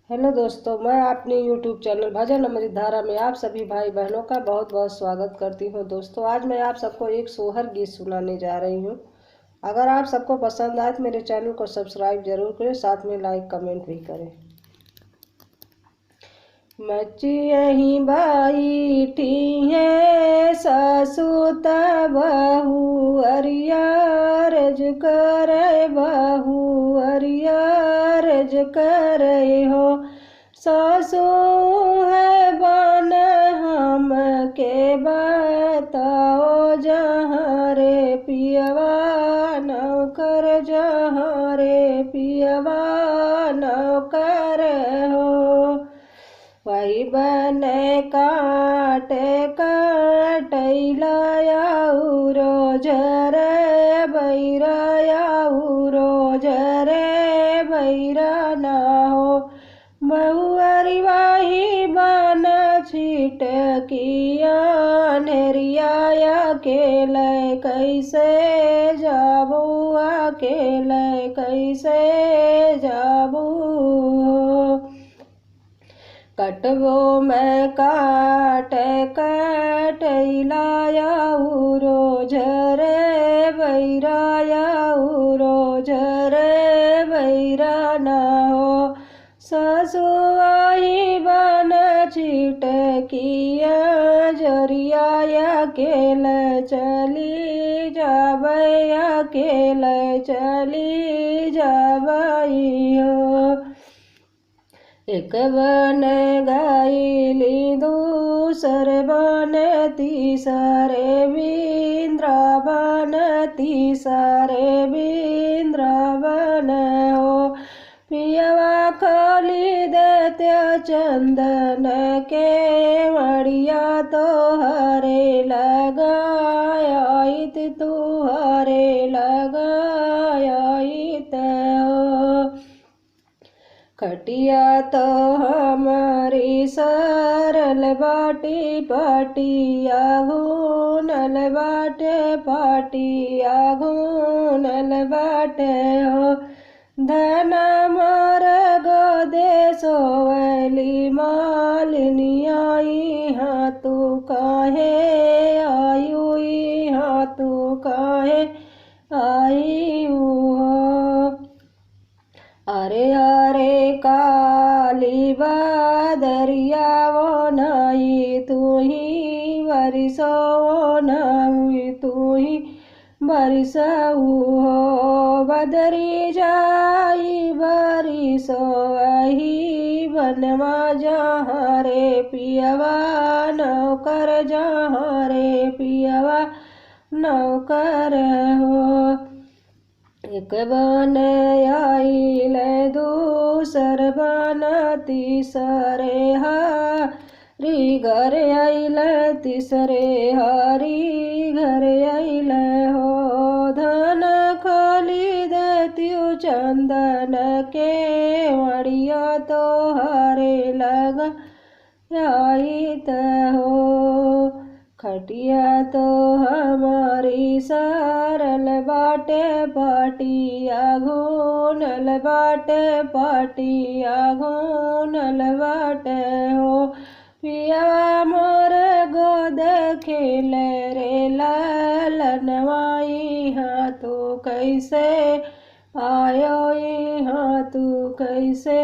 Hello दोस्तों, मैं अपने यूट्यूब चैनल भजन अमृत धारा में आप सभी भाई बहनों का बहुत बहुत स्वागत करती हूँ। दोस्तों, आज मैं आप सबको एक सोहर गीत सुनाने जा रही हूँ। अगर आप सबको पसंद आए तो मेरे चैनल को सब्सक्राइब जरूर करें, साथ में लाइक कमेंट भी करें। मचियही बैठी है ससुत बहू अरियारज करे, बहू अरियारज करे हो। सासू है बन हम के बताओ, जहाँ रे पियवा नौकर, जहाँ रे पियवा नौकर हो। वही बने काटे कटैलाया रोज रे बैराया रोज रे बैरा ना हो। बहुअरी वाही बन छीट किया नेरिया अकेले कैसे जाबू, अकेले कैसे जाबू। कटबो मैं काट कटैलाया रोज रे बैराया रोज रे बैरा ना हो। ससुआई बन छीट किया जरिया अकेले चली जाबै, अकेले चली जाबै हो। एक बन गायली दूसर बन तीसरे वृंदावन, तीसरे वृंदावन हो। पियवा खोली देते चंदन के मड़िया, तो हरे लगाइत तू हरे लगाइत हो। खटिया तो हमारी सरल बाटी, पाटिया घूनल बाटे, पाटिया घूनल बाटे हो। धन मोर गोदे सोवली मालिनिया, हाँ तू काहे आयु, हाँ तू काहे आयु हो। अरे अरे काली बदरिया वो नाई, तू ही बरिसो नाई, तू ही बरिसऊ हो। बदरी जाई बरिसो वही बनवा, जहाँ रे पियवा नौकर, जहाँ रे पियवा नौकर हो। एक बन आइल दूसर बन तीसरे हरी घर आइल, तीसरे हरी घर आइल हो। धन खोली देत्यु चंदन के मड़िया, तो हरे लगा आइत हो। खटिया तो हमारी सरल बाटे, पाटिया घूनल बाटे, पाटिया घूनल बाटे हो। पिया मोर गोद खेले रे लालनवाई, हाँ तू कैसे आयो, हाँ तू कैसे